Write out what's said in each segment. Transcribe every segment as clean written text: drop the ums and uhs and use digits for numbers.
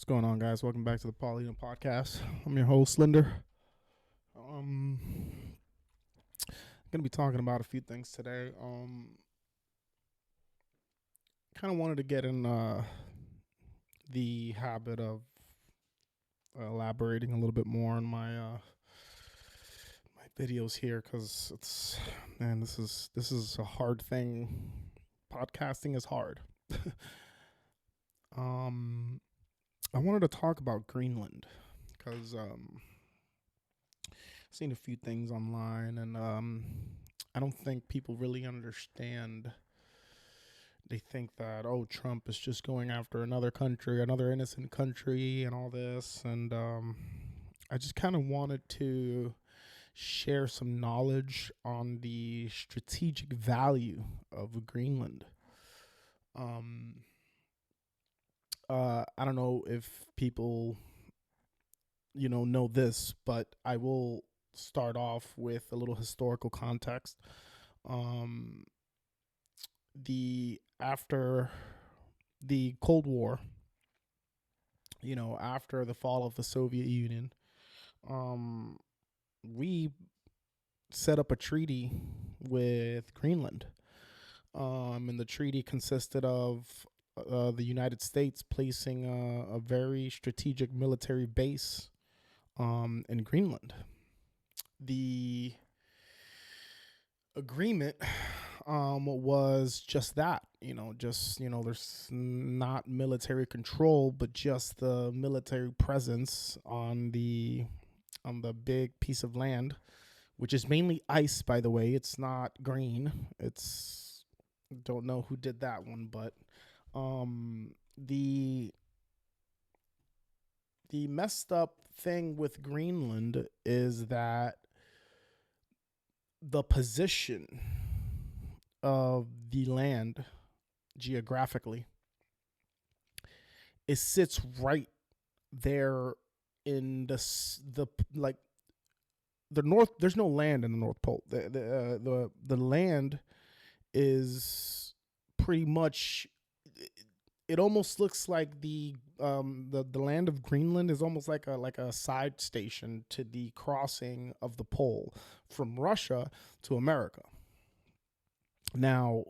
What's going on, guys? Welcome back to the Paulino Podcast. I'm your host, Linder. I'm gonna be talking about a few things today. Kind of wanted to get in the habit of elaborating a little bit more on my videos here, because this is a hard thing. Podcasting is hard. I wanted to talk about Greenland because I've seen a few things online, and I don't think people really understand. They think that, oh, Trump is just going after another country, another innocent country, and all this. And I just kind of wanted to share some knowledge on the strategic value of Greenland. I don't know if people, know this, but I will start off with a little historical context. After the Cold War, after the fall of the Soviet Union, we set up a treaty with Greenland. And the treaty consisted of the United States placing a very strategic military base in Greenland. The agreement was just that, there's not military control, but just the military presence on the big piece of land, which is mainly ice, by the way. It's not green. Don't know who did that one, but the messed up thing with Greenland is that the position of the land geographically, it sits right there in the north. There's no land in the North Pole. The land is pretty much, it almost looks like the land of Greenland is almost like a side station to the crossing of the pole from Russia to America. Now,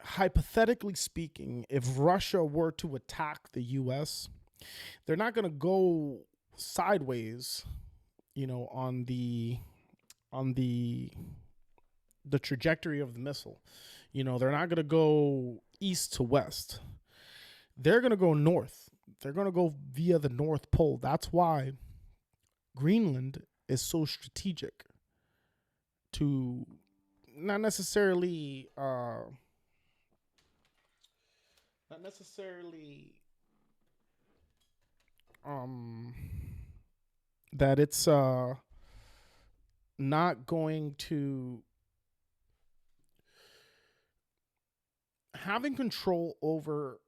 hypothetically speaking, if Russia were to attack the US, they're not going to go sideways, on the trajectory of the missile. They're not going to go east to west. They're going to go north. They're going to go via the North Pole. That's why Greenland is so strategic to not necessarily that it's not going to having control over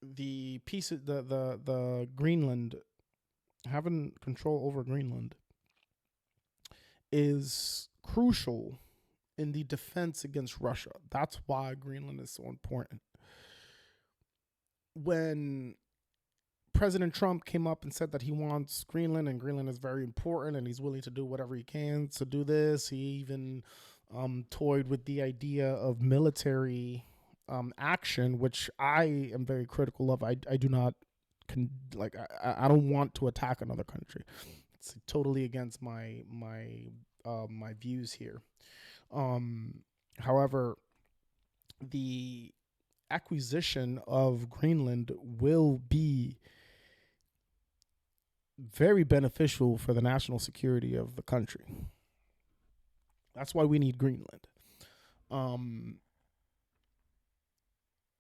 the piece of the Greenland. Having control over Greenland is crucial in the defense against Russia. That's why Greenland is so important. When President Trump came up and said that he wants Greenland, and Greenland is very important, and he's willing to do whatever he can to do this, he even toyed with the idea of military action, which I am very critical of. I do not I don't want to attack another country. It's totally against my views here. However, the acquisition of Greenland will be very beneficial for the national security of the country. That's why we need Greenland.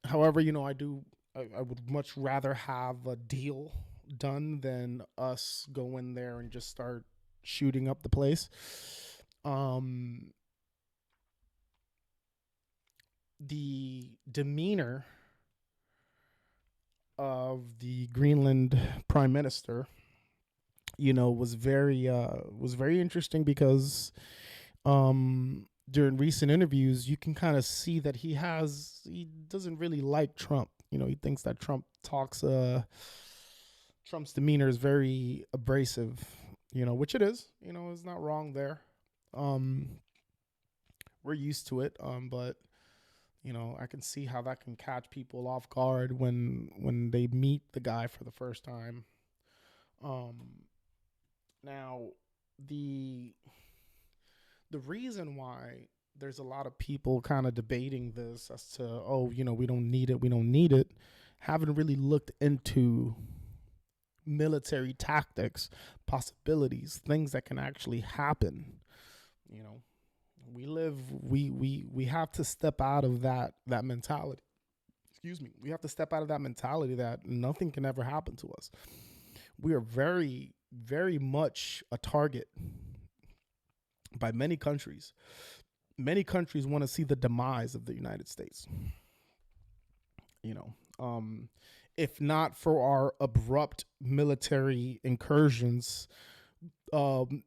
However, I would much rather have a deal done than us go in there and just start shooting up the place. The demeanor of the Greenland Prime Minister, was very interesting, because during recent interviews, you can kind of see that he doesn't really like Trump. He thinks that Trump talks, Trump's demeanor is very abrasive, which it is. It's not wrong there. Um, we're used to it, but I can see how that can catch people off guard when they meet the guy for the first time. Now, the the reason why there's a lot of people kind of debating this as to, oh, we don't need it, we don't need it, haven't really looked into military tactics, possibilities, things that can actually happen. You know, we have to step out of that mentality. Excuse me. We have to step out of that mentality that nothing can ever happen to us. We are very, very much a target by many countries. Many countries want to see the demise of the United States. You know, if not for our abrupt military incursions, um,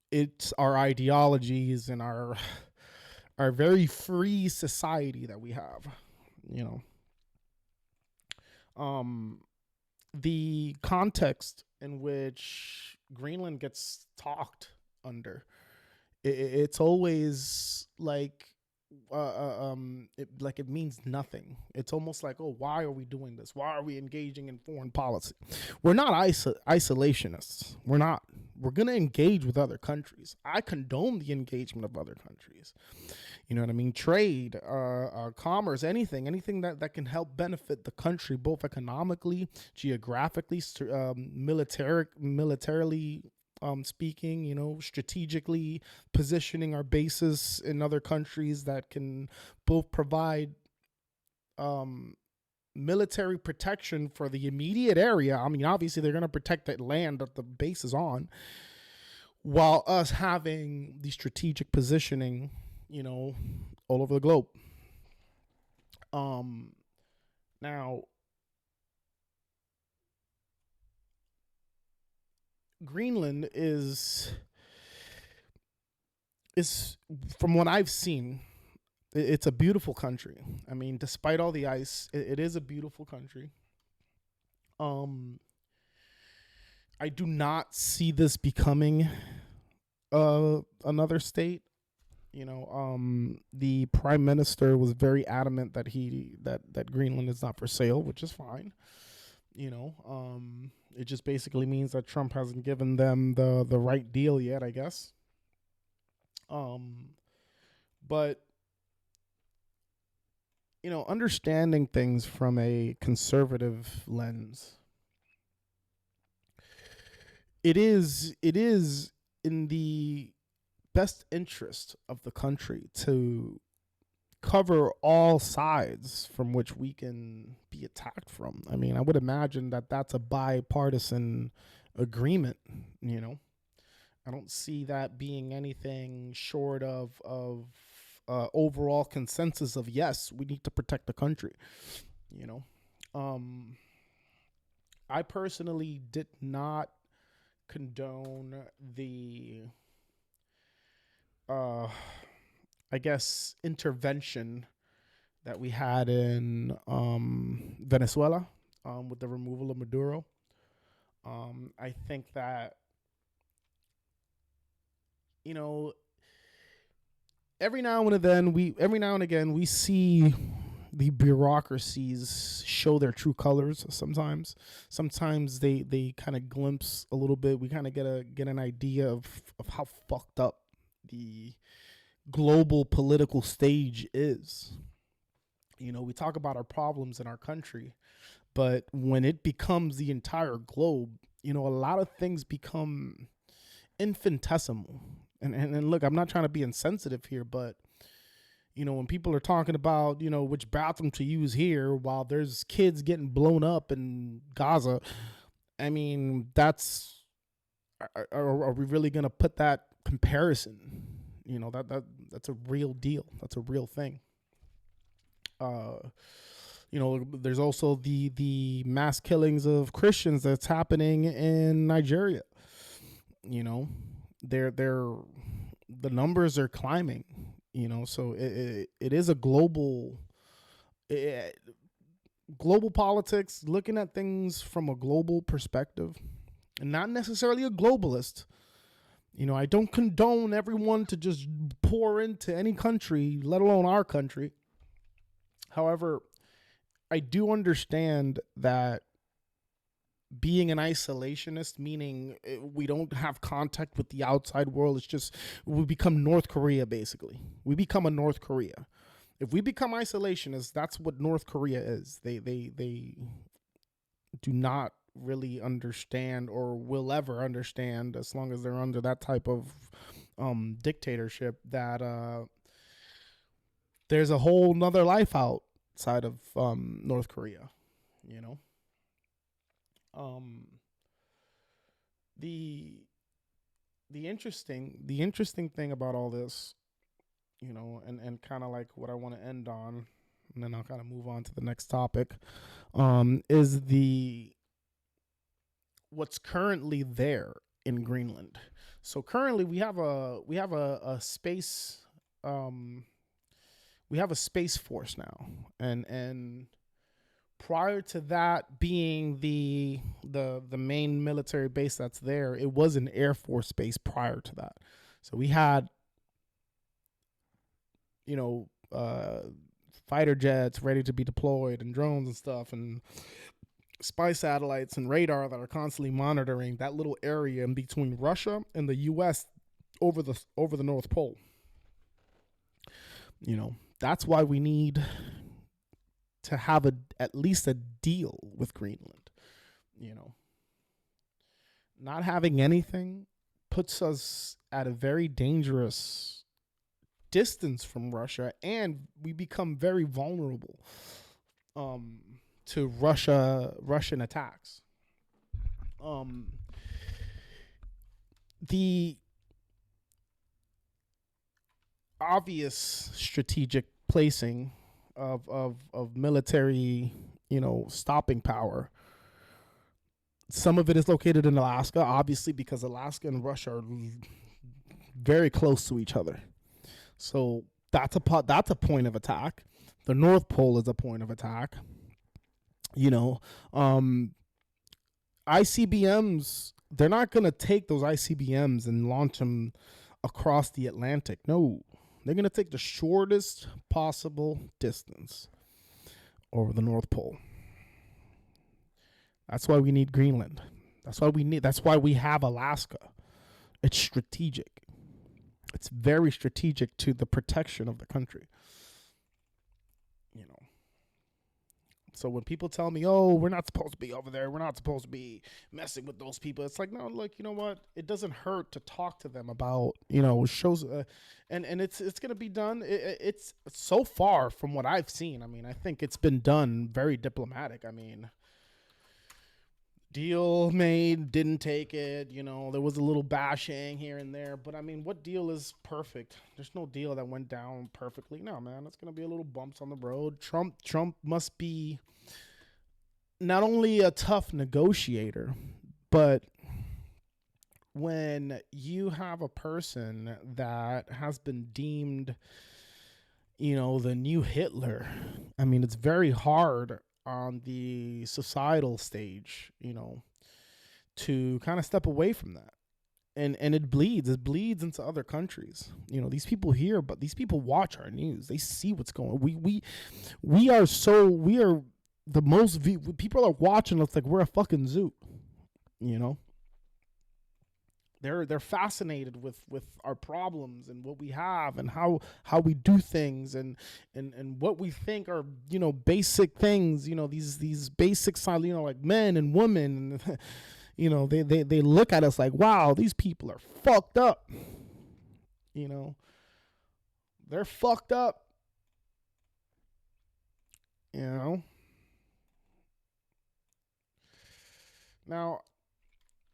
it's our ideologies and our very free society that we have. You know, the context in which Greenland gets talked under, it's always like it means nothing. It's almost like, oh, why are we doing this? Why are we engaging in foreign policy? We're not isolationists. We're not. We're going to engage with other countries. I condone the engagement of other countries. You know what I mean? Trade, commerce, anything that can help benefit the country, both economically, geographically, militarily speaking, strategically positioning our bases in other countries that can both provide military protection for the immediate area. I mean, obviously, they're going to protect that land that the base is on, while us having the strategic positioning, all over the globe. Now, Greenland is from what I've seen, it's a beautiful country. I mean, despite all the ice, it is a beautiful country. I do not see this becoming another state. The prime minister was very adamant that Greenland is not for sale, which is fine. It just basically means that Trump hasn't given them the right deal yet, I guess. But understanding things from a conservative lens, it is in the best interest of the country to cover all sides from which we can be attacked from. I mean, I would imagine that that's a bipartisan agreement. I don't see that being anything short of overall consensus of, yes, we need to protect the country. I personally did not condone the I guess intervention that we had in Venezuela with the removal of Maduro. I think that every now and again we see the bureaucracies show their true colors. Sometimes they kind of glimpse a little bit. We kind of get an idea of how fucked up the global political stage is. We talk about our problems in our country, but when it becomes the entire globe, a lot of things become infinitesimal. And look, I'm not trying to be insensitive here, but when people are talking about, which bathroom to use here while there's kids getting blown up in Gaza, I mean, are we really going to put that comparison? That's a real deal. That's a real thing. There's also the mass killings of Christians that's happening in Nigeria. They're the numbers are climbing. So it is a global. global politics, looking at things from a global perspective, and not necessarily a globalist. I don't condone everyone to just pour into any country, let alone our country. However, I do understand that being an isolationist, meaning we don't have contact with the outside world, it's just we become North Korea, basically. We become a North Korea. If we become isolationists, that's what North Korea is. They do not really understand or will ever understand, as long as they're under that type of dictatorship, that there's a whole nother life outside of North Korea. You know, um, the interesting thing about all this, and kind of like what I want to end on, and then I'll kind of move on to the next topic, is the what's currently there in Greenland. So currently we have a space we have a space force now, and prior to that being the main military base that's there, it was an Air Force base prior to that. So we had, you know, fighter jets ready to be deployed and drones and stuff and spy satellites and radar that are constantly monitoring that little area in between Russia and the US over the North Pole. That's why we need to have at least a deal with Greenland. You know, not having anything puts us at a very dangerous distance from Russia, and we become very vulnerable to Russian attacks. The obvious strategic placing of military, stopping power. Some of it is located in Alaska, obviously, because Alaska and Russia are very close to each other. So that's a point of attack. The North Pole is a point of attack. ICBMs, they're not going to take those ICBMs and launch them across the Atlantic. No, they're going to take the shortest possible distance over the North Pole. That's why we need Greenland. That's why we have Alaska. It's strategic. It's very strategic to the protection of the country. So when people tell me, "Oh, we're not supposed to be over there. We're not supposed to be messing with those people," it's like, no, look, you know what? It doesn't hurt to talk to them about, shows, and it's gonna be done. It's so far from what I've seen. I mean, I think it's been done very diplomatic. I mean, deal made, didn't take it. There was a little bashing here and there, but I mean, what deal is perfect? There's no deal that went down perfectly. No, man, it's gonna be a little bumps on the road. Trump must be not only a tough negotiator, but when you have a person that has been deemed, the new Hitler, I mean, it's very hard on the societal stage, to kind of step away from that. And it bleeds into other countries. These people here, but these people watch our news. They see what's going on. We are the most people are watching us like we're a fucking zoo. They're fascinated with our problems and what we have and how we do things and what we think are basic things, these basic signs, like men and women, and they look at us like, wow, these people are fucked up. They're fucked up. Now,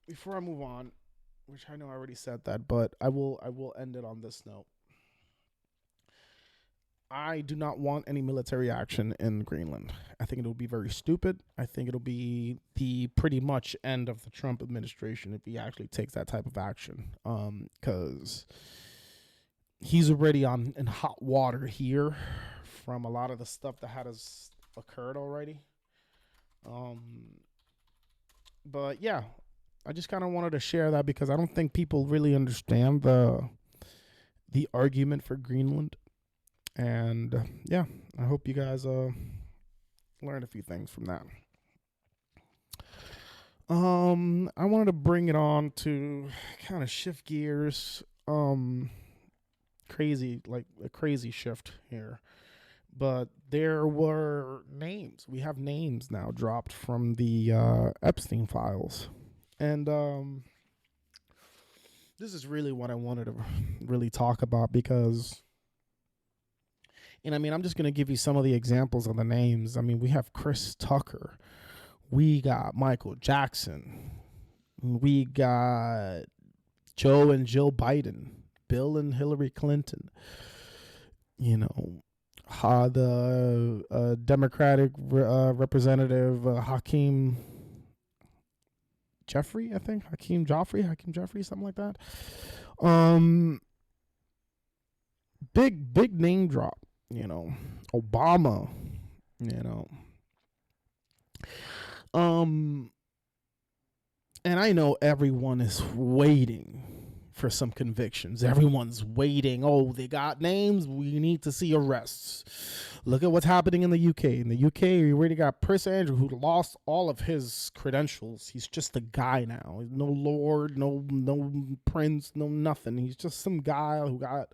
before I move on, which I know I already said that, but I will end it on this note. I do not want any military action in Greenland. I think it'll be very stupid. I think it'll be the pretty much end of the Trump administration if he actually takes that type of action. Because he's already in hot water here from a lot of the stuff that has occurred already. Um, but yeah, I just kind of wanted to share that because I don't think people really understand the argument for Greenland. And yeah, I hope you guys learned a few things from that. I wanted to bring it on to kind of shift gears. Crazy, like a crazy shift here. But there were names. We have names now dropped from the Epstein Files. And this is really what I wanted to really talk about because, and I mean, I'm just going to give you some of the examples of the names. I mean, we have Chris Tucker. We got Michael Jackson. We got Joe and Jill Biden, Bill and Hillary Clinton. You know, the Democratic representative Hakeem Jeffrey, I think Hakeem Jeffrey, something like that. Big name drop. You know, Obama. You know, and I know everyone is waiting for some convictions. Everyone's waiting. Oh, they got names. We need to see arrests. Look at what's happening in the UK. In the UK, we already got Prince Andrew, who lost all of his credentials. He's just a guy now. No lord, no prince, no nothing. He's just some guy who got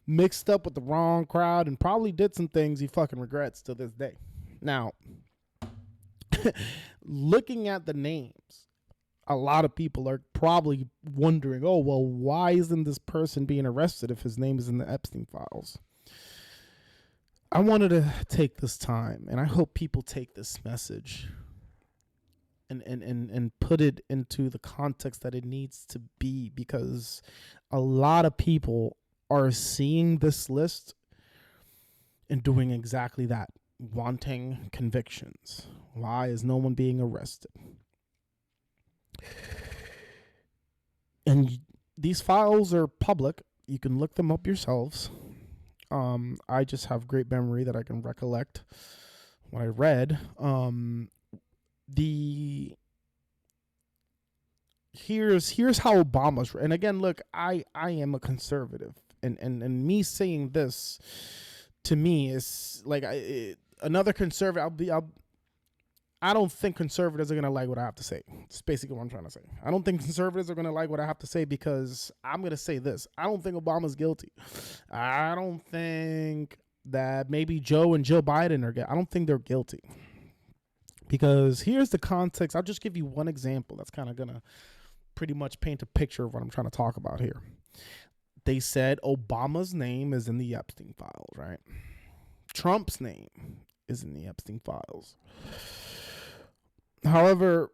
mixed up with the wrong crowd and probably did some things he fucking regrets to this day. Now, looking at the names, a lot of people are probably wondering, oh, well, why isn't this person being arrested if his name is in the Epstein Files? I wanted to take this time, and I hope people take this message and put it into the context that it needs to be, because a lot of people are seeing this list and doing exactly that, wanting convictions. Why is no one being arrested? And these files are public. You can look them up yourselves. I just have great memory that I can recollect what I read. Here's how Obama's, and again, look, I am a conservative, and me saying this to me is like another conservative. I don't think conservatives are going to like what I have to say. It's basically what I'm trying to say. I don't think conservatives are going to like what I have to say because I'm going to say this. I don't think Obama's guilty. I don't think that maybe Joe and Jill Biden are guilty. I don't think they're guilty. Because here's the context. I'll just give you one example that's kind of going to pretty much paint a picture of what I'm trying to talk about here. They said Obama's name is in the Epstein Files, right? Trump's name is in the Epstein Files. However,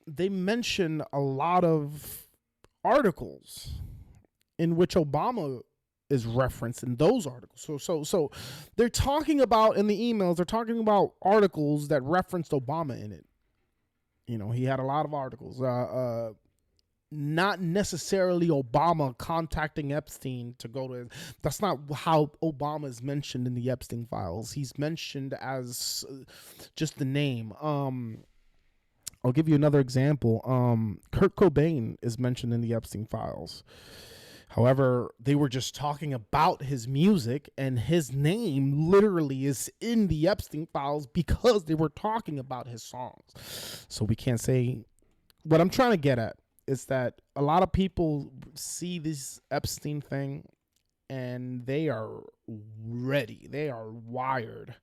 they mention a lot of articles in which Obama is referenced in those articles. So they're talking about, in the emails, they're talking about articles that referenced Obama in it. You know, he had a lot of articles. Not necessarily Obama contacting Epstein to go to. That's not how Obama is mentioned in the Epstein Files. He's mentioned as just the name. I'll give you another example. Kurt Cobain is mentioned in the Epstein Files. However, they were just talking about his music, and his name literally is in the Epstein Files because they were talking about his songs. So we can't say. What I'm trying to get at is that a lot of people see this Epstein thing and they are ready. They are wired,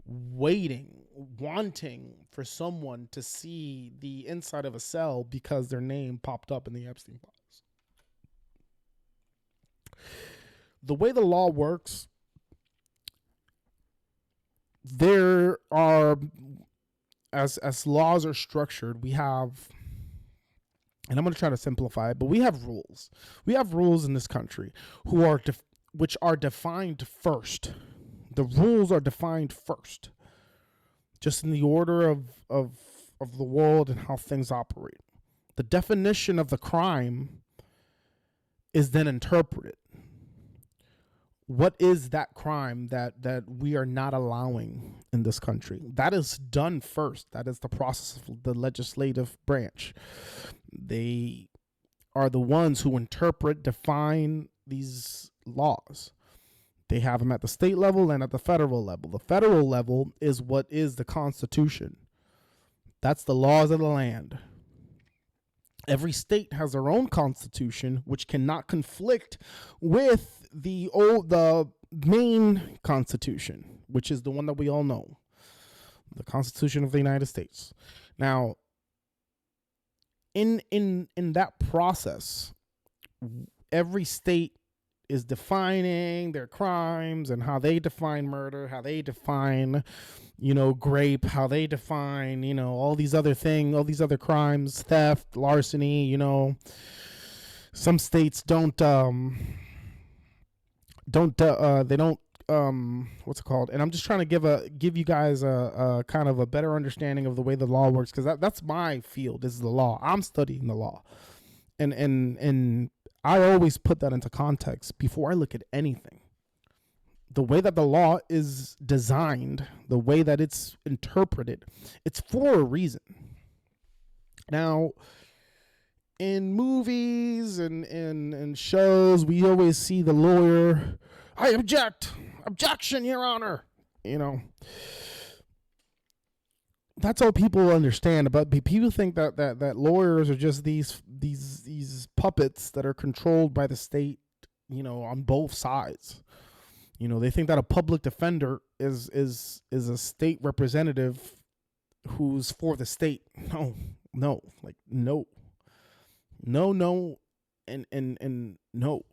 waiting, wanting for someone to see the inside of a cell because their name popped up in the Epstein Files. The way the law works, there are, as laws are structured, we have, and I'm going to try to simplify it, but we have rules. We have rules in this country which are defined first. The rules are defined first, just in the order of the world and how things operate. The definition of the crime is then interpreted. what is that crime that we are not allowing in this country? That is done first. That is the process of the legislative branch. They are the ones who interpret, define these laws. They have them at the state level and at the federal level. The federal level is what is the Constitution. That's the laws of the land. Every state has their own constitution, which cannot conflict with the main constitution, which is the one that we all know, the Constitution of the United States. Now, in that process, every state is defining their crimes and how they define murder, how they define, grape, how they define, all these other things, all these other crimes, theft, larceny, some states don't what's it called? And I'm just trying to give you guys a kind of a better understanding of the way the law works, because that's my field. This is the law. I'm studying the law, and I always put that into context before I look at anything. The way that the law is designed, the way that it's interpreted, it's for a reason. Now, in movies and shows, we always see the lawyer, I object, objection, Your Honor. That's all people understand. But people think that lawyers are just these puppets that are controlled by the state, on both sides. They think that a public defender is a state representative who's for the state. No, and no.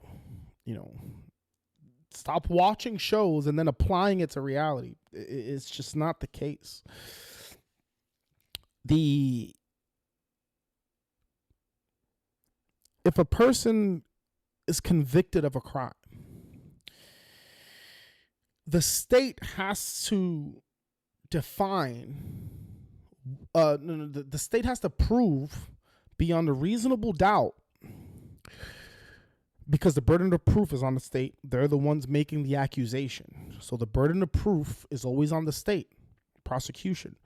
Stop watching shows and then applying it to reality. It's just not the case. If a person is convicted of a crime, the state has to define, the state has to prove beyond a reasonable doubt, because the burden of proof is on the state. They're the ones making the accusation. So the burden of proof is always on the state, prosecution.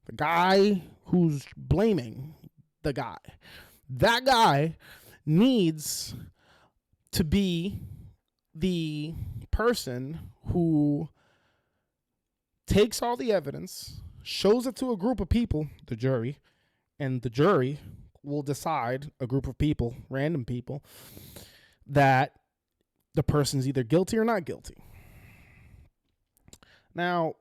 The guy who's blaming that guy needs to be the person who takes all the evidence, shows it to a group of people, the jury, and the jury will decide, a group of people, random people, that the person's either guilty or not guilty. Now,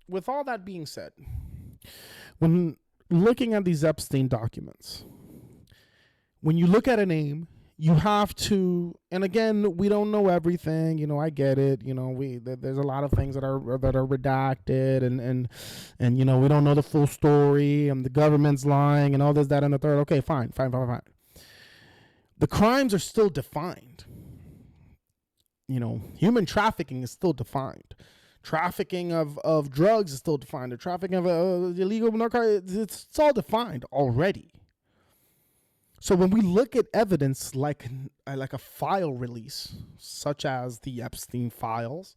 with all that being said, when looking at these Epstein documents, when you look at a name, you have to, and again, we don't know everything. I get it. There's a lot of things that are redacted, and we don't know the full story, and the government's lying, and all this, that, and the third. Okay, fine. The crimes are still defined. Human trafficking is still defined. Trafficking of drugs is still defined. The trafficking of illegal narcotics, it's all defined already. So when we look at evidence like a file release, such as the Epstein Files,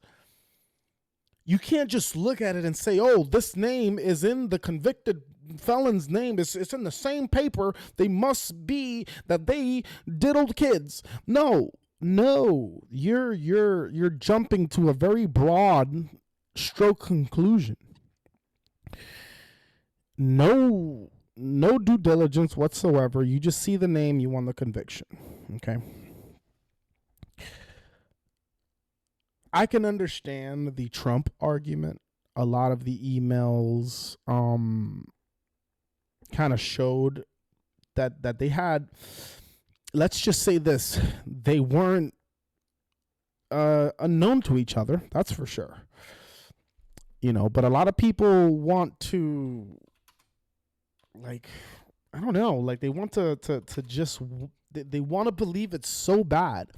you can't just look at it and say, oh, this name is in the convicted felon's name. It's in the same paper. They must be that they diddled kids. No, you're jumping to a very broad stroke conclusion. No due diligence whatsoever. You just see the name, you want the conviction. Okay. I can understand the Trump argument. A lot of the emails kind of showed that they had, let's just say this, they weren't unknown to each other, that's for sure. But a lot of people want to, I don't know, they want to just, they want to believe it's so bad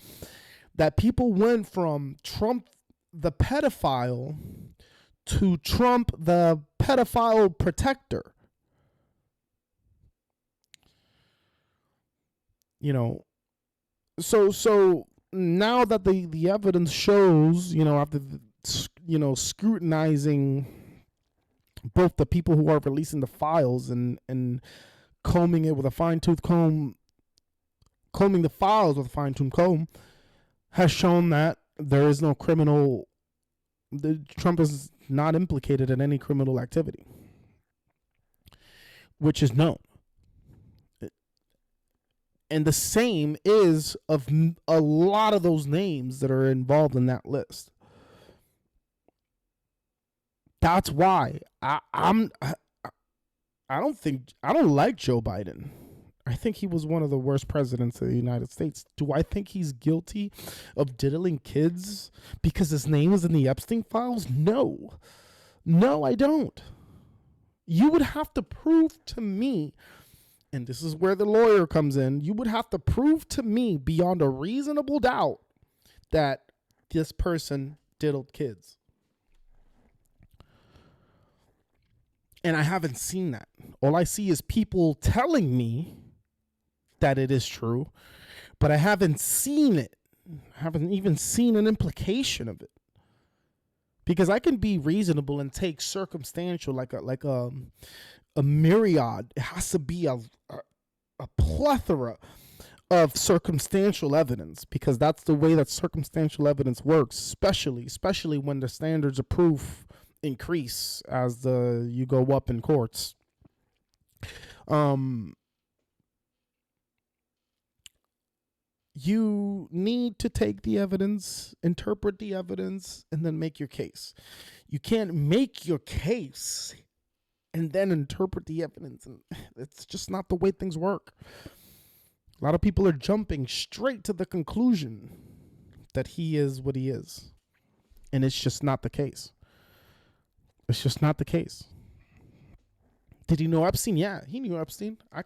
that people went from Trump the pedophile to Trump the pedophile protector. You know, so now that the evidence shows, after scrutinizing both the people who are releasing the files and combing it with a fine-tooth comb, combing the files with a fine-tooth comb, has shown that there is no criminal. Trump is not implicated in any criminal activity, which is known. And the same is of a lot of those names that are involved in that list. That's why I don't like Joe Biden. I think he was one of the worst presidents of the United States. Do I think he's guilty of diddling kids because his name is in the Epstein Files? No. No, I don't. You would have to prove to me, and this is where the lawyer comes in, you would have to prove to me beyond a reasonable doubt that this person diddled kids. And I haven't seen that. All I see is people telling me that it is true, but I haven't seen it. I haven't even seen an implication of it. Because I can be reasonable and take circumstantial like a myriad. It has to be a plethora of circumstantial evidence, because that's the way that circumstantial evidence works, especially when the standards of proof increase as you go up in courts. You need to take the evidence, interpret the evidence, and then make your case. You can't make your case and then interpret the evidence. And it's just not the way things work. A lot of people are jumping straight to the conclusion that he is what he is. And it's just not the case. It's just not the case. Did he know Epstein? Yeah, he knew Epstein. I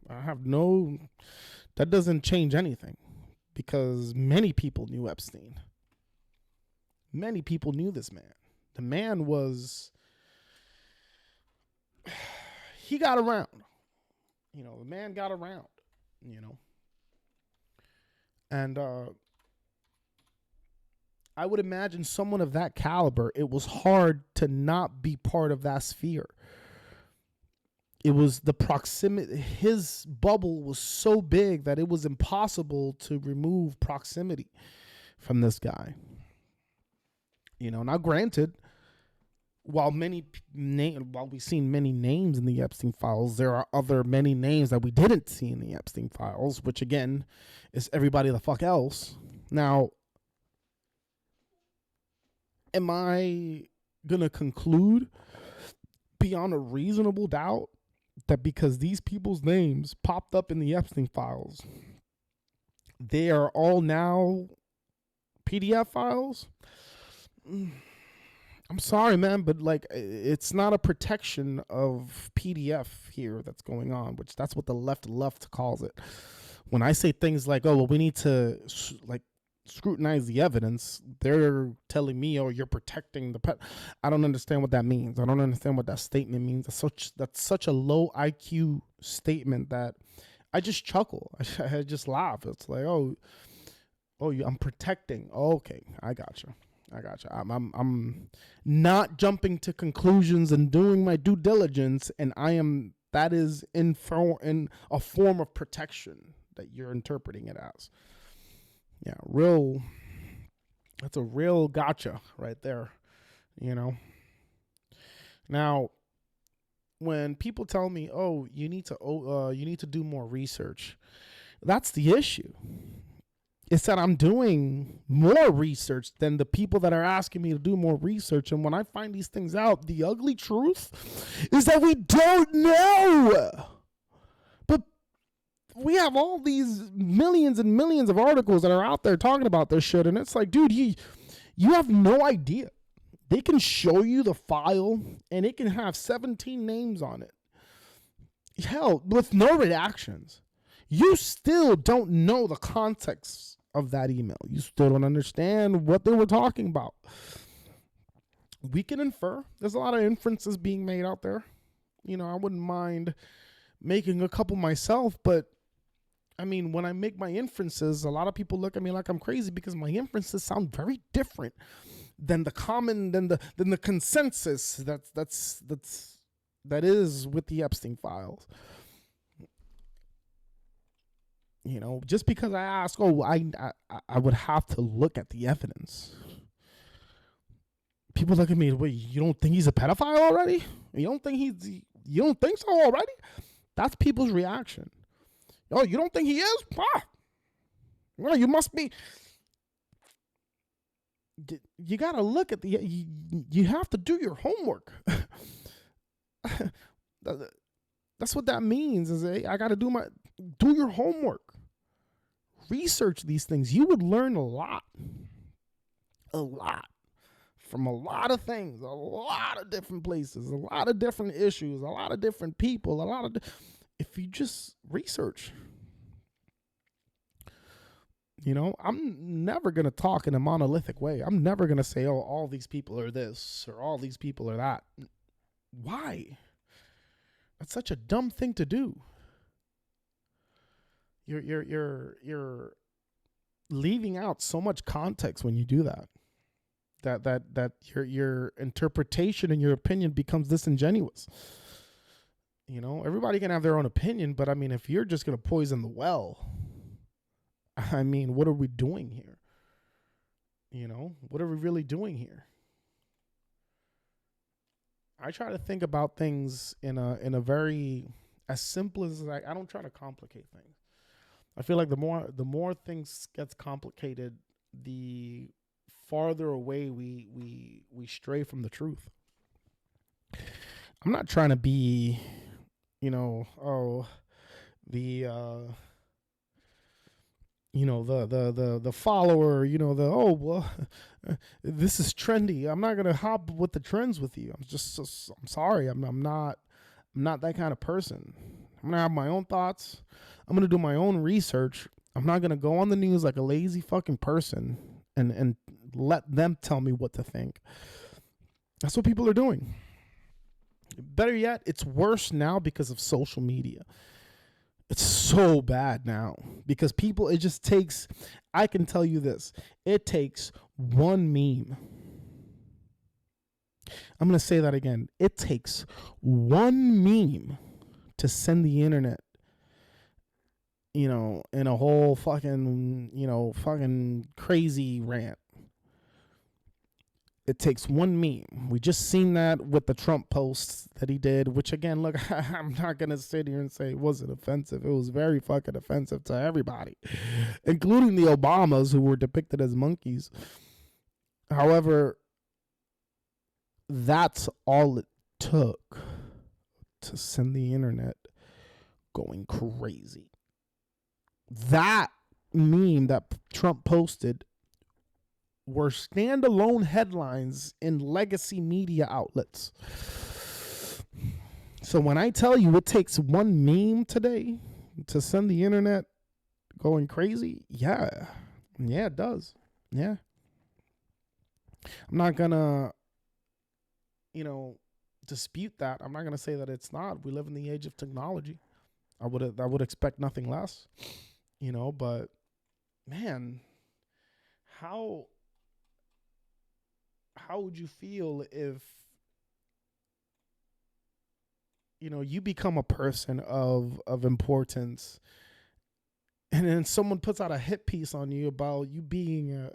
have no... That doesn't change anything, because many people knew Epstein. Many people knew this man. The man was... He got around. The man got around, And I would imagine someone of that caliber, it was hard to not be part of that sphere. It was the proximity. His bubble was so big that it was impossible to remove proximity from this guy. Now granted, while we've seen many names in the Epstein Files, there are other many names that we didn't see in the Epstein Files, which again is everybody the fuck else. Now, am I gonna conclude beyond a reasonable doubt that because these people's names popped up in the Epstein Files, they are all now PDF files? I'm sorry, man, but it's not a protection of PDF here that's going on, which that's what the left calls it. When I say things like, oh, well, we need to scrutinize the evidence, they're telling me, oh, you're protecting the pet. I don't understand what that means. I don't understand what that statement means. That's such a low IQ statement that I just chuckle. I just laugh. It's like, I'm protecting. Oh, okay, I gotcha. I'm not jumping to conclusions and doing my due diligence, and that is in a form of protection that you're interpreting it as. Yeah, that's a real gotcha right there, Now, when people tell me, oh, you need to do more research, that's the issue. It's that I'm doing more research than the people that are asking me to do more research. And when I find these things out, the ugly truth is that we don't know. But we have all these millions and millions of articles that are out there talking about this shit. And it's like, dude, you have no idea. They can show you the file and it can have 17 names on it. Hell, with no redactions. You still don't know the context of that email. You still don't understand what they were talking about. We can infer. There's a lot of inferences being made out there. I wouldn't mind making a couple myself, but I mean, when I make my inferences, a lot of people look at me like I'm crazy because my inferences sound very different than the common than the consensus that is with the Epstein files. You know, just because I ask, I would have to look at the evidence. People look at me, wait, you don't think he's a pedophile already? You don't think so already? That's people's reaction. Oh, you don't think he is? Ah, well, you must be. You got to look at you have to do your homework. That's what that means. Is I got to do your homework. Research these things. You would learn a lot from a lot of things, a lot of different places, a lot of different issues, a lot of different people, if you just research. You know, I'm never going to talk in a monolithic way. I'm never going to say, oh, all these people are this or all these people are that. Why? That's such a dumb thing to do. You're leaving out so much context when you do that. That your interpretation and your opinion becomes disingenuous. You know, everybody can have their own opinion, but I mean, if you're just going to poison the well, I mean, what are we doing here? You know, what are we really doing here? I try to think about things in a very as simple as I don't try to complicate things. I feel like the more things gets complicated, the farther away we stray from the truth. I'm not trying to be, you know, the the follower, this is trendy. I'm not gonna hop with the trends with you. I'm sorry. I'm not that kind of person. I'm gonna have my own thoughts. I'm gonna do my own research. I'm not gonna go on the news like a lazy fucking person and let them tell me what to think. That's what people are doing. Better yet, it's worse now because of social media. It's so bad now because people, it just takes, I can tell you this, it takes one meme. I'm going to say that again. It takes one meme to send the internet, in a whole fucking crazy rant. It takes one meme. We just seen that with the Trump posts that he did, which again, look, I'm not going to sit here and say it wasn't offensive. It was very fucking offensive to everybody, including the Obamas who were depicted as monkeys. However, that's all it took to send the internet going crazy. That meme that Trump posted were standalone headlines in legacy media outlets. So when I tell you it takes one meme today to send the internet going crazy, yeah, it does. Yeah. I'm not gonna, dispute that. I'm not gonna say that it's not. We live in the age of technology. I would expect nothing less, but man, how would you feel if you become a person of importance and then someone puts out a hit piece on you about you being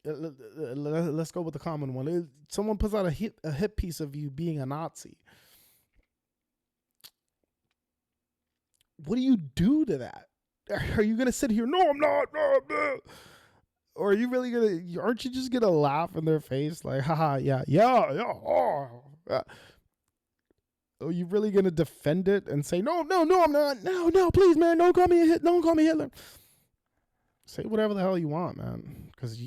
let's go with the common one. Someone puts out a hit piece of you being a Nazi. What do you do to that? Are you gonna sit here? No, I'm not. No. Or are you really aren't you just gonna laugh in their face like, haha, yeah. Are you really gonna defend it and say, no, I'm not. No, please, man, don't call me Hitler. Say whatever the hell you want, man. Because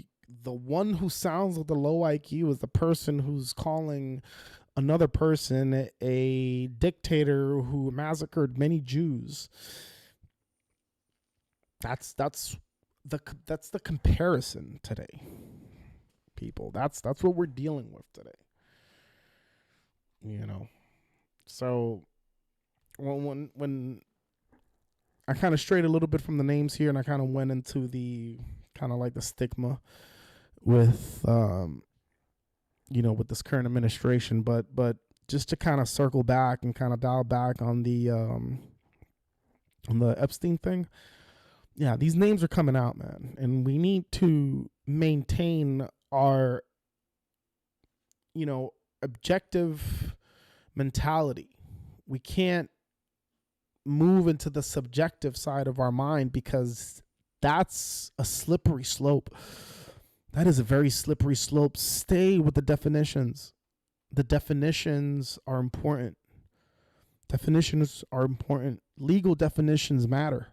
the one who sounds like the low IQ is the person who's calling another person a dictator who massacred many Jews. That's the comparison today, people. That's what we're dealing with today. So when I kind of strayed a little bit from the names here, and I kind of went into the kind of like the stigma with with this current administration, but just to kind of circle back and kind of dial back on the Epstein thing. Yeah, these names are coming out, man, and we need to maintain our objective mentality. We can't move into the subjective side of our mind, because that's a slippery slope. That is a very slippery slope. Stay with the definitions. The definitions are important. Definitions are important. Legal definitions matter.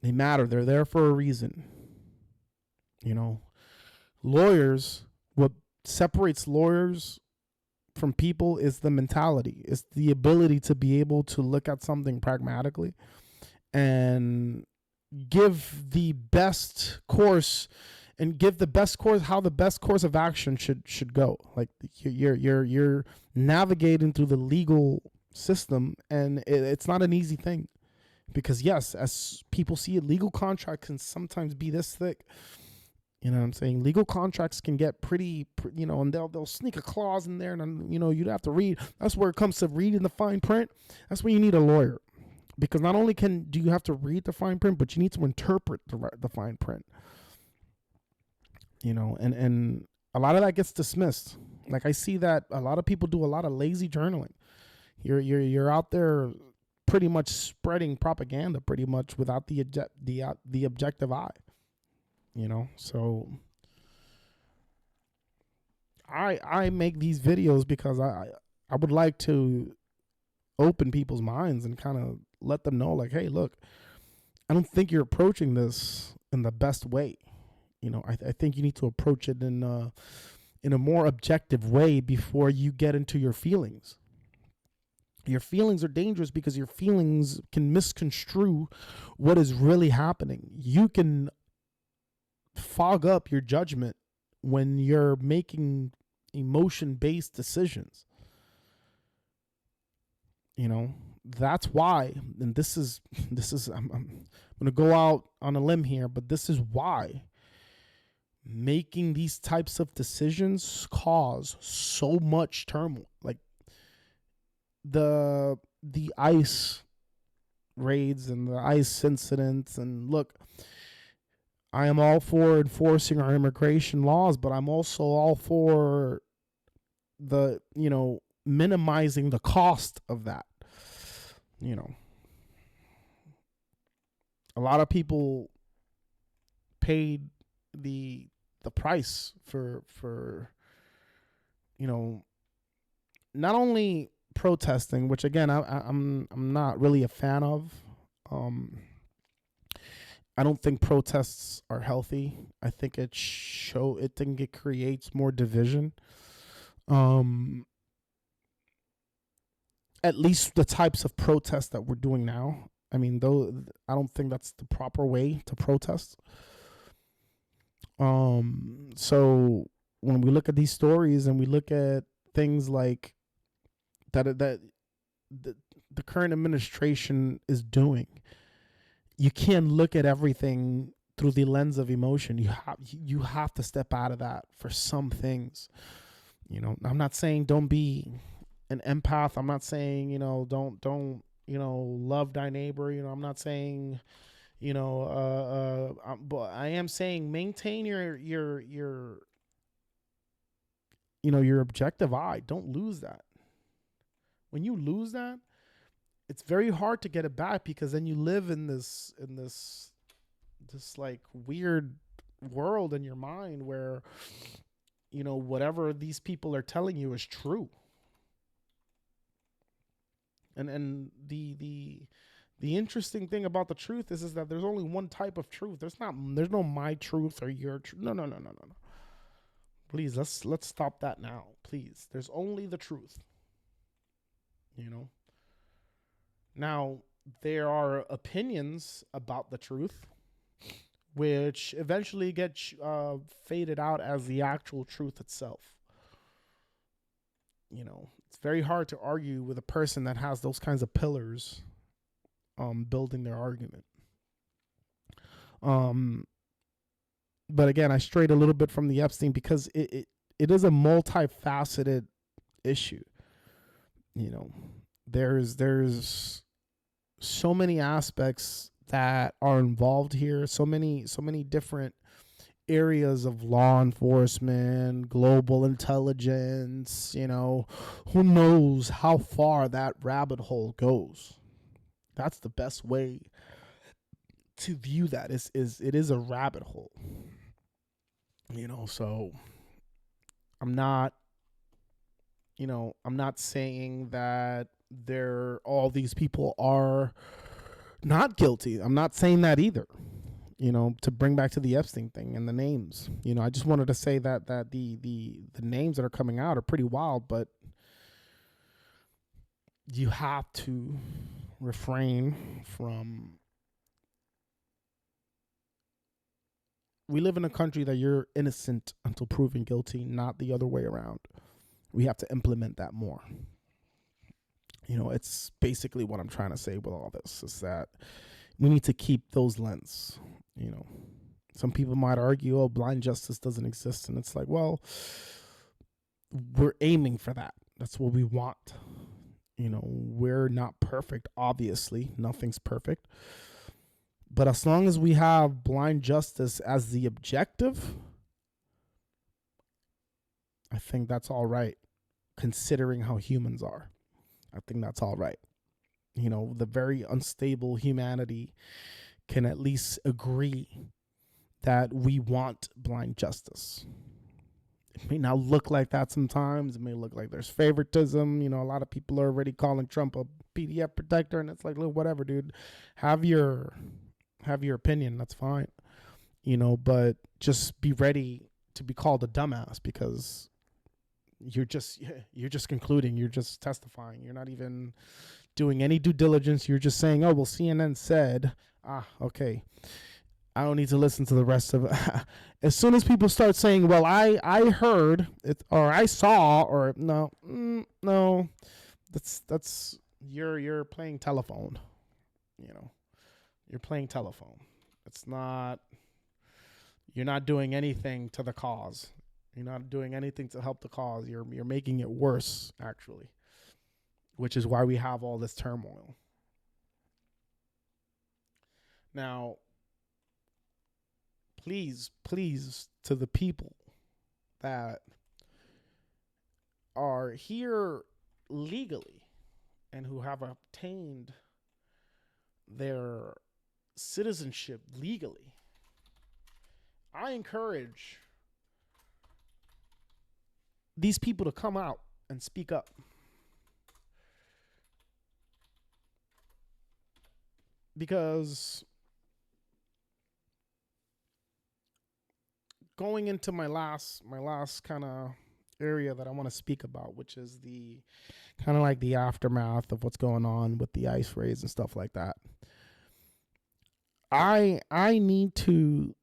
They matter. They're there for a reason. Lawyers, what separates lawyers from people is the mentality. It's the ability to be able to look at something pragmatically and give the best course how the best course of action should go. Like you're navigating through the legal system, and it's not an easy thing, because yes, as people see it, legal contracts can sometimes be this thick. You know what I'm saying? Legal contracts can get pretty, and they'll sneak a clause in there, and you'd have to read. That's where it comes to reading the fine print. That's when you need a lawyer, because not only do you have to read the fine print, but you need to interpret the fine print. And a lot of that gets dismissed. Like, I see that a lot of people do a lot of lazy journaling. You're out there pretty much spreading propaganda, pretty much without the objective eye. So I make these videos because I would like to open people's minds and kind of let them know, like, hey, look, I don't think you're approaching this in the best way. I think you need to approach it in a more objective way before you get into your feelings. Your feelings are dangerous because your feelings can misconstrue what is really happening. You can fog up your judgment when you're making emotion-based decisions. That's why, and this is I'm going to go out on a limb here, but this is why making these types of decisions cause so much turmoil. Like the ICE raids and the ICE incidents, and look, I am all for enforcing our immigration laws, but I'm also all for the, minimizing the cost of that. A lot of people paid the price for not only protesting, which again I'm not really a fan of. I don't think protests are healthy. I think it creates more division. At least the types of protests that we're doing now. I mean, though, I don't think that's the proper way to protest. So when we look at these stories and we look at things like that the current administration is doing, you can't look at everything through the lens of emotion. You have to step out of that for some things. I'm not saying don't be an empath. I'm not saying don't love thy neighbor. I'm not saying but I am saying maintain your objective eye. Don't lose that. When you lose that, it's very hard to get it back, because then you live in this like weird world in your mind where whatever these people are telling you is true. And the interesting thing about the truth is that there's only one type of truth. There's no my truth or your truth. No. Please, let's stop that now. Please. There's only the truth. Now, there are opinions about the truth which eventually get faded out as the actual truth itself. It's very hard to argue with a person that has those kinds of pillars building their argument. But again, I strayed a little bit from the Epstein because it is a multifaceted issue. You know, there's so many aspects that are involved here, so many different areas of law enforcement, global intelligence, who knows how far that rabbit hole goes. That's the best way to view that is it is a rabbit hole. So I'm not I'm not saying that all these people are not guilty. I'm not saying that either. To bring back to the Epstein thing and the names. I just wanted to say that the names that are coming out are pretty wild, but you have to refrain from. We live in a country that you're innocent until proven guilty, not the other way around. We have to implement that more. It's basically what I'm trying to say with all this is that we need to keep those lenses. Some people might argue, oh, blind justice doesn't exist. And it's like, well, we're aiming for that. That's what we want. We're not perfect, obviously. Nothing's perfect. But as long as we have blind justice as the objective, I think that's all right, considering how humans are. I think that's all right. The very unstable humanity can at least agree that we want blind justice. It may not look like that sometimes. It may look like there's favoritism. A lot of people are already calling Trump a PDF protector, and it's like, look, whatever, dude. Have your opinion. That's fine. But just be ready to be called a dumbass because you're just concluding. You're just testifying. You're not even doing any due diligence. You're just saying, oh, well, CNN said, okay. I don't need to listen to the rest of it. As soon as people start saying, well, I heard it, or I saw, or no, that's you're playing telephone. You're playing telephone. It's not. You're not doing anything to the cause. You're not doing anything to help the cause. You're making it worse, actually, which is why we have all this turmoil. Now, please, to the people that are here legally and who have obtained their citizenship legally, I encourage these people to come out and speak up. Because going into my last kind of area that I want to speak about, which is the kind of like the aftermath of what's going on with the ice raids and stuff like that. I need to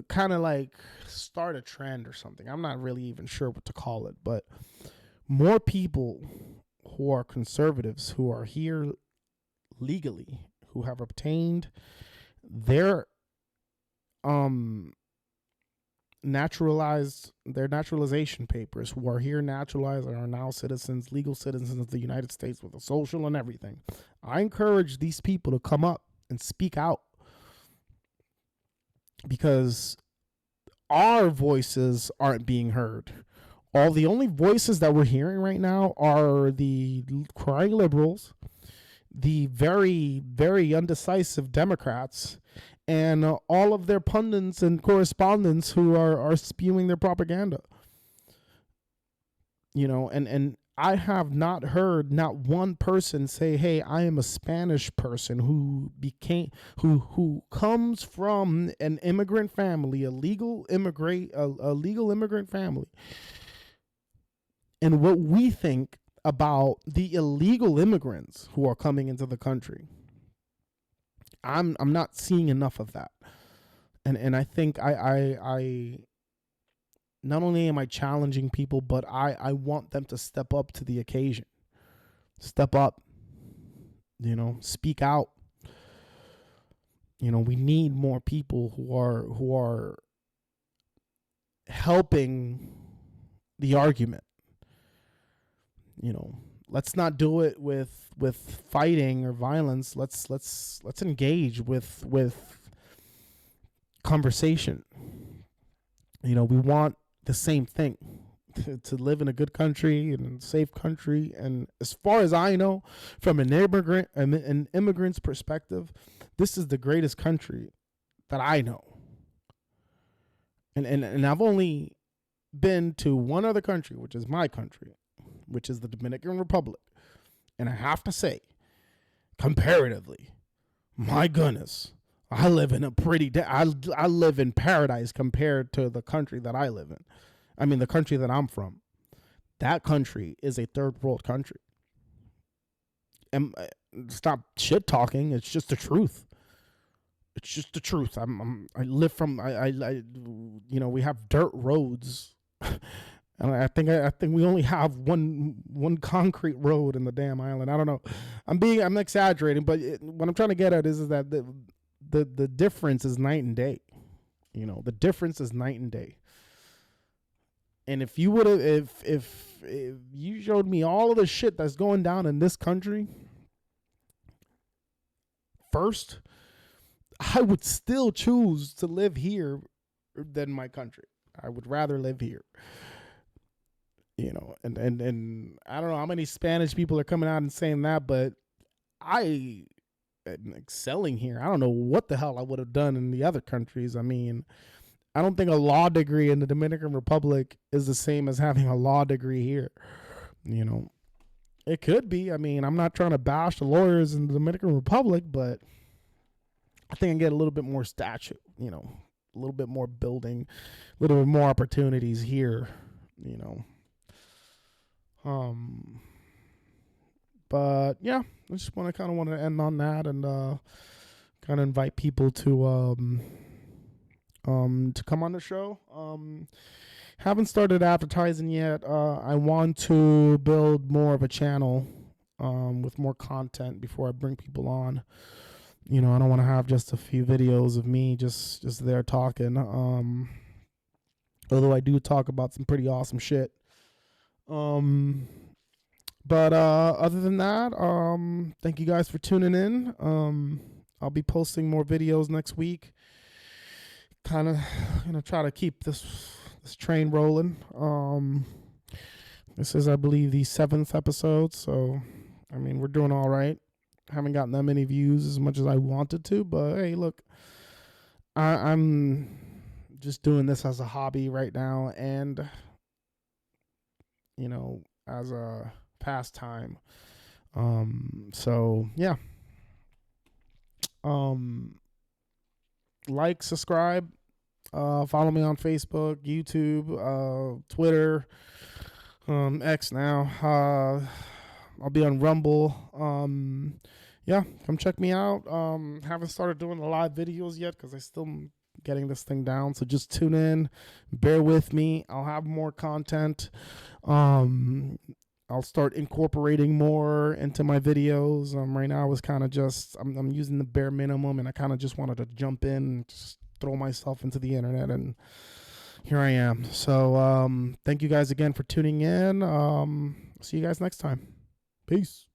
kind of like start a trend or something. I'm not really even sure what to call it, but more people who are conservatives, who are here legally, who have obtained their naturalization papers, who are here naturalized and are now citizens, legal citizens of the United States with a social and everything. I encourage these people to come up and speak out, because our voices aren't being heard. The only voices that we're hearing right now are the crying liberals, the very, very undecisive Democrats, and all of their pundits and correspondents who are spewing their propaganda. And I have not heard not one person say, hey, I am a Spanish person who comes from an immigrant family, a legal immigrant family. And what we think about the illegal immigrants who are coming into the country. I'm not seeing enough of that. And I think I not only am I challenging people, but I want them to step up to the occasion. Step up, speak out. We need more people who are helping the argument. Let's not do it with fighting or violence. Let's engage with conversation. We want the same thing, to live in a good country and a safe country. And as far as I know, from an immigrant's perspective, this is the greatest country that I know. And I've only been to one other country, which is my country, which is the Dominican Republic. And I have to say, comparatively, my goodness, I live in I live in paradise compared to the country that I live in. I mean, the country that I'm from. That country is a third world country. And stop shit talking. It's just the truth. It's just the truth. I live from we have dirt roads. And I think we only have one concrete road in the damn island. I don't know. I'm exaggerating, but what I'm trying to get at is that the difference is night and day. The difference is night and day. And if you would have, if you showed me all of the shit that's going down in this country first, I would still choose to live here than my country. I would rather live here. And I don't know how many Spanish people are coming out and saying that, but I am excelling here. I don't know what the hell I would have done in the other countries. I mean, I don't think a law degree in the Dominican Republic is the same as having a law degree here. It could be. I mean, I'm not trying to bash the lawyers in the Dominican Republic, but I think I get a little bit more statute, a little bit more building, a little bit more opportunities here, But yeah, I just want to end on that and kind of invite people to come on the show. Haven't started advertising yet. I want to build more of a channel with more content before I bring people on. I don't want to have just a few videos of me just there talking. Although I do talk about some pretty awesome shit. But other than that, thank you guys for tuning in. I'll be posting more videos next week. Kind of try to keep this train rolling. This is, I believe, the 7th episode. So, I mean, we're doing all right. Haven't gotten that many views as much as I wanted to, but hey, look, I'm just doing this as a hobby right now, and as a pastime. So yeah. Like, subscribe, follow me on Facebook, YouTube, Twitter, X now. I'll be on Rumble. Yeah, come check me out. Haven't started doing the live videos yet because I still am getting this thing down. So just tune in, bear with me. I'll have more content. I'll start incorporating more into my videos. Right now I was kind of just, I'm using the bare minimum, and I kind of just wanted to jump in and just throw myself into the internet, and here I am. So thank you guys again for tuning in. See you guys next time. Peace.